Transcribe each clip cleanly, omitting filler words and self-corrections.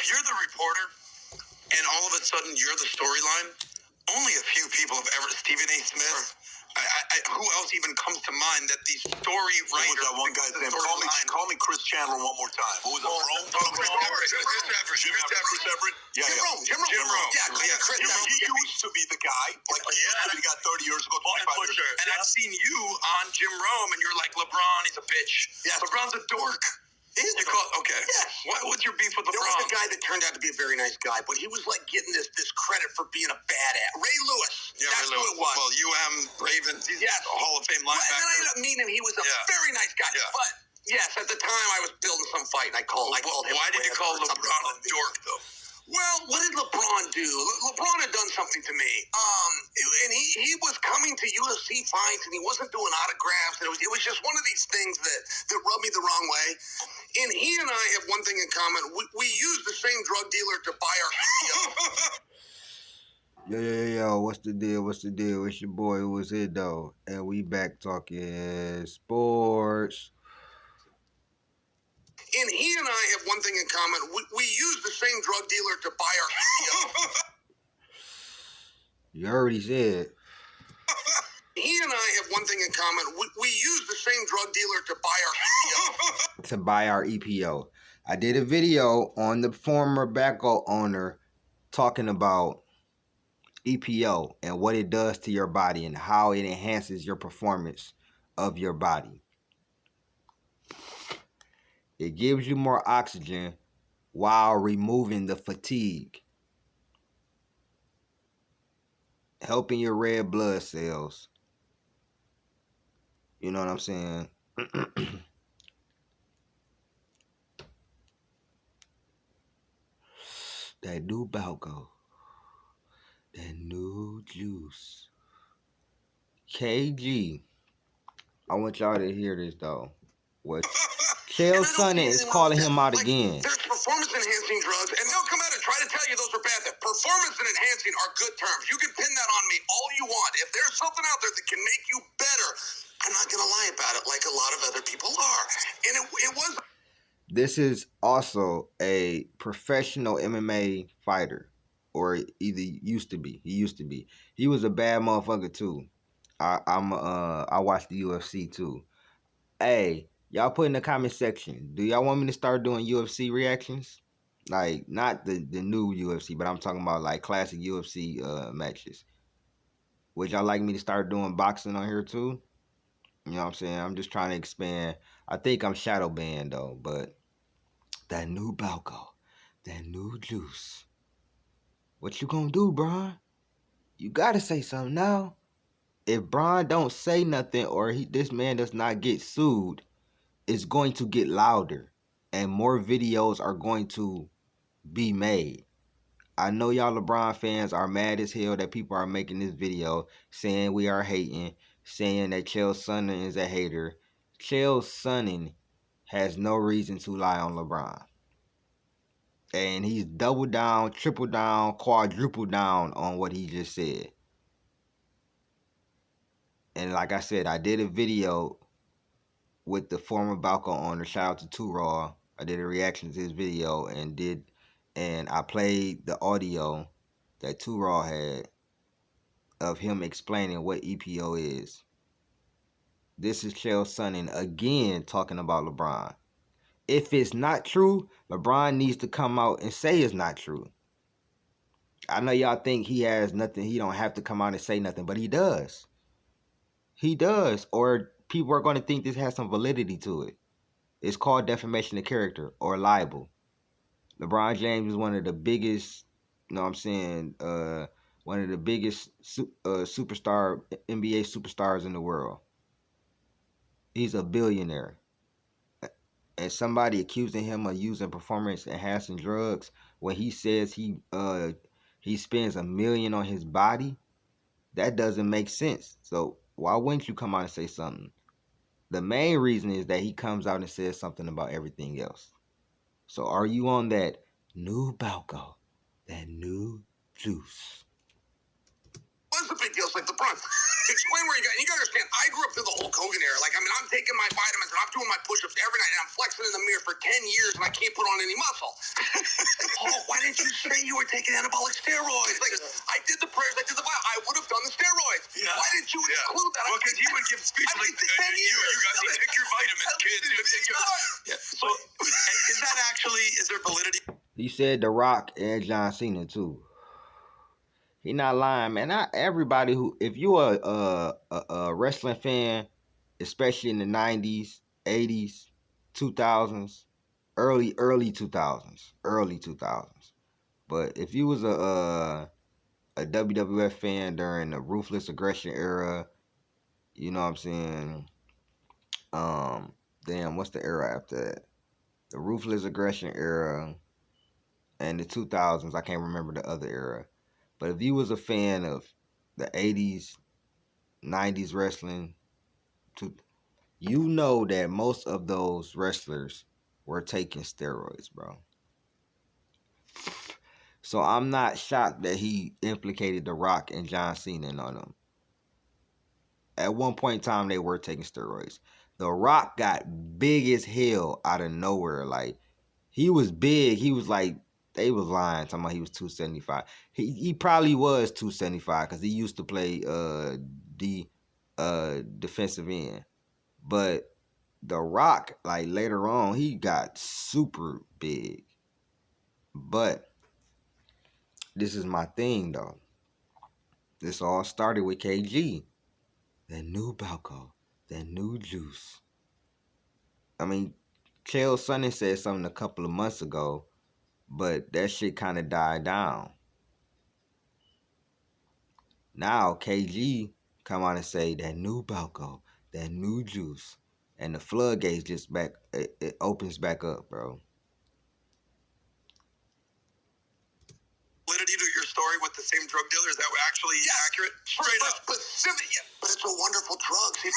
you're the reporter, and all of a sudden you're the storyline. Only a few people have ever. Stephen A. Smith. Who else even comes to mind that the story writer? That one guy's name. Call me Chris Chandler one more time. What was it? Chris Everett. Yeah, Jim Rome. Yeah, Chris. He used to be the guy. Like he got 30 years ago, 25 years ago. And I've seen you on Jim Rome, and you're like, LeBron, he's a bitch. Yeah, LeBron's a dork. Okay. Yeah. What's your beef with LeBron? There was a guy that turned out to be a very nice guy, but he was like getting this credit for being a badass. Ray Lewis. Yeah, that's who it was. Well, Ravens. He's a Hall of Fame linebacker. And then I ended up meeting him. He was a very nice guy. Yeah. But yes, at the time I was building some fight, and I called him. Why did you call LeBron a dork, though? Well, what did LeBron do? LeBron had done something to me. And he was coming to UFC fights, and he wasn't doing autographs. And it was just one of these things that rubbed me the wrong way. And he and I have one thing in common. We use the same drug dealer to buy our PTO. Yo, what's the deal? It's your boy Who Was It Though, and we back talking sports. And he and I have one thing in common. We use the same drug dealer to buy our PTO. You already said. He and I have one thing in common. We use the same drug dealer to buy our EPO. To buy our EPO. I did a video on the former Balco owner talking about EPO and what it does to your body and how it enhances your performance of your body. It gives you more oxygen while removing the fatigue, helping your red blood cells. You know what I'm saying? That new Balco. That new juice. KG. I want y'all to hear this though. What Chael Sonnen is calling him out again. There's performance-enhancing drugs, and they'll come out and try to tell you those are bad. That performance and enhancing are good terms. You can pin that on me all you want. If there's something out there that can make you better, I'm not going to lie about it like a lot of other people are. And it was... This is also a professional MMA fighter, or either used to be. He used to be. He was a bad motherfucker too. I watched the UFC too. Hey, y'all put in the comment section, do y'all want me to start doing UFC reactions? Like, not the new UFC, but I'm talking about like classic UFC matches. Would y'all like me to start doing boxing on here too? You know what I'm saying? I'm just trying to expand. I think I'm shadow banned though, but that new Balco, that new juice. What you gonna do, Bron? You gotta say something now. If Bron don't say nothing or this man does not get sued, it's going to get louder and more videos are going to be made. I know y'all LeBron fans are mad as hell that people are making this video saying we are hating, saying that Chael Sonnen is a hater. Chael Sonnen has no reason to lie on LeBron. And he's doubled down, tripled down, quadrupled down on what he just said. And like I said, I did a video with the former Balco owner. Shout out to 2 Raw. I did a reaction to his video and I played the audio that 2 Raw had of him explaining what EPO is. This is Chael Sonnen again talking about LeBron. If it's not true, LeBron needs to come out and say it's not true. I know y'all think he has nothing, he don't have to come out and say nothing, but he does. He does, or people are going to think this has some validity to it. It's called defamation of character or libel. LeBron James is one of the biggest, you know what I'm saying, one of the biggest superstar, NBA superstars in the world. He's a billionaire. And somebody accusing him of using performance-enhancing drugs when he says he spends $1 million on his body, that doesn't make sense. So why wouldn't you come out and say something? The main reason is that he comes out and says something about everything else. So are you on that new Balco, that new juice? What's the big deal? It's like LeBron. Explain where you got. You got to understand. I grew up through the Hulk Hogan era. Like, I mean, I'm taking my vitamins and I'm doing my push-ups every night, and I'm flexing in the mirror for 10 years, and I can't put on any muscle. The Paul, why didn't you say you were taking anabolic steroids? Like, I did the prayers, I did the vow. I would have done the steroids. Yeah. Why didn't you include that? Well, because he would give speeches like, you guys need to take your vitamins, kids. So, is that actually, is there validity? He said The Rock and John Cena too. He not lying, man. Not everybody who, if you are a wrestling fan, especially in the 90s, 80s, 2000s, early 2000s. But if you was a WWF fan during the Ruthless Aggression era, you know what I'm saying? Damn, what's the era after that? The Ruthless Aggression era and the 2000s. I can't remember the other era. But if you was a fan of the 80s, 90s wrestling, you know that most of those wrestlers were taking steroids, bro. So I'm not shocked that he implicated The Rock and John Cena on them. At one point in time, they were taking steroids. The Rock got big as hell out of nowhere. Like, he was big. He was like, they was lying, talking about he was 275. He probably was 275 because he used to play defensive end. But The Rock, like later on, he got super big. But this is my thing though. This all started with KG. That new Balco, that new juice. I mean, Chael Sonnen said something a couple of months ago, but that shit kind of died down. Now KG come on and say that new Balco, that new juice, and the floodgates just back. It opens back up, bro. Validity to your story with the same drug dealer? Is that actually accurate? Straight up. Specific, yeah, but it's a wonderful drug. See,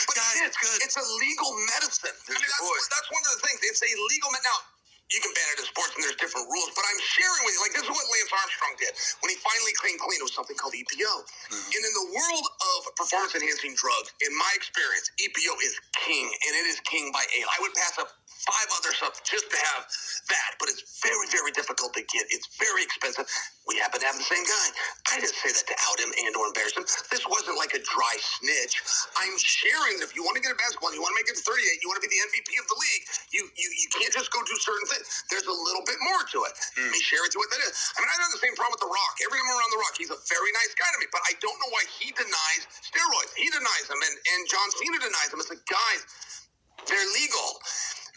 but Guys, it's good. It's a legal medicine. That's one of the things. It's a legal medicine. Now, you can ban it in sports and there's different rules, but I'm sharing with you, like, this is what Lance Armstrong did. When he finally came clean, it was something called EPO. And in the world of performance-enhancing drugs, in my experience, EPO is king, and it is king by 8. I would pass up 5 other stuff just to have that, but it's very, very difficult to get. It's very expensive. We happen to have the same guy. I didn't say that to out him and or embarrass him. This wasn't like a dry snitch. I'm sharing that if you want to get a basketball, you want to make it to 38, you want to be the MVP of the league, you can't just go do certain things. There's a little bit more to it. Let me share with you what that is. I mean, I have the same problem with The Rock. Every time I'm around The Rock, he's a very nice guy to me, but I don't know why he denies steroids. He denies them, and John Cena denies them. It's like, guys, they're legal.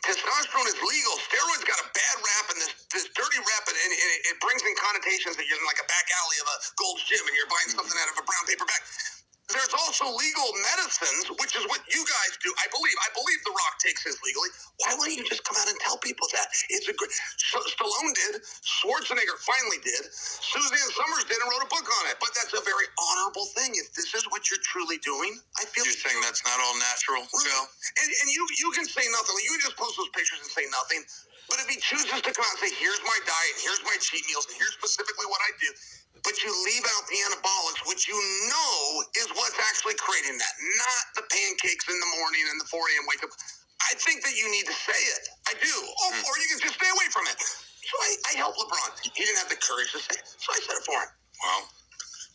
Testosterone is legal. Steroids got a bad rap and this dirty rap, and it brings in connotations that you're in like a back alley of a Gold's Gym and you're buying something out of a brown paper bag. There's also legal medicines, which is what you guys do. I believe The Rock takes his legally. Why wouldn't you just come out and tell people that? It's a great. Stallone did. Schwarzenegger finally did. Suzanne Summers did and wrote a book on it. But that's a very honorable thing. If this is what you're truly doing, I feel You're saying that's not all natural, Joe? And you can say nothing. You can just post those pictures and say nothing. But if he chooses to come out and say, here's my diet, here's my cheat meals, and here's specifically what I do, but you leave out the anabolics, which you know is what's actually creating that, not the pancakes in the morning and the 4 a.m. wake up. I think that you need to say it. I do. Or you can just stay away from it. So I helped LeBron. He didn't have the courage to say it. So I said it for him. Well,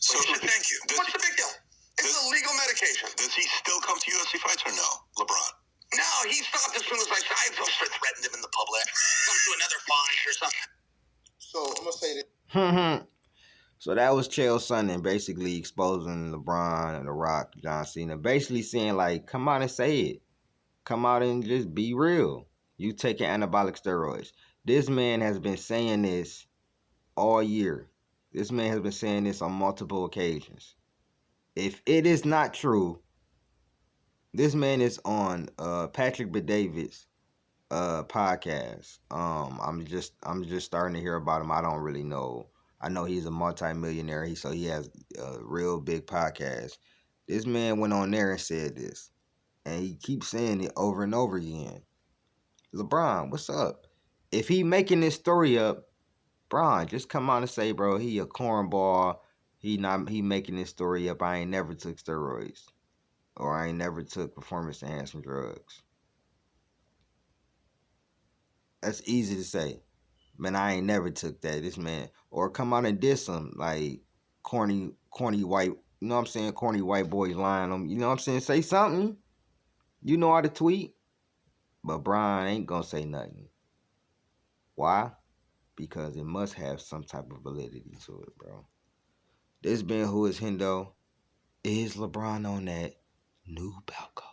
so thank you. What's the big deal? It's a legal medication. Does he still come to UFC fights or no, LeBron? No, he stopped as soon as I threatened him in the public. Come to another fight or something. So I'm gonna say that. So that was Chael Sonnen basically exposing LeBron and The Rock, John Cena, basically saying like, come out and say it. Come out and just be real. You taking anabolic steroids. This man has been saying this all year. This man has been saying this on multiple occasions. If it is not true, this man is on Patrick Bet-David's podcast. I'm just starting to hear about him. I don't really know. I know he's a multimillionaire, so he has a real big podcast. This man went on there and said this, and he keeps saying it over and over again. LeBron, what's up? If he making this story up, Bron, just come out and say, bro, he a cornball. He making this story up. I ain't never took steroids, or I ain't never took performance enhancing drugs. That's easy to say. Man, I ain't never took that. This man, or come out and diss him like corny white. You know what I'm saying? Corny white boys lying on. You know what I'm saying? Say something. You know how to tweet, but Bron ain't gonna say nothing. Why? Because it must have some type of validity to it, bro. This been Who Is Hendo. Is LeBron on that new Balco?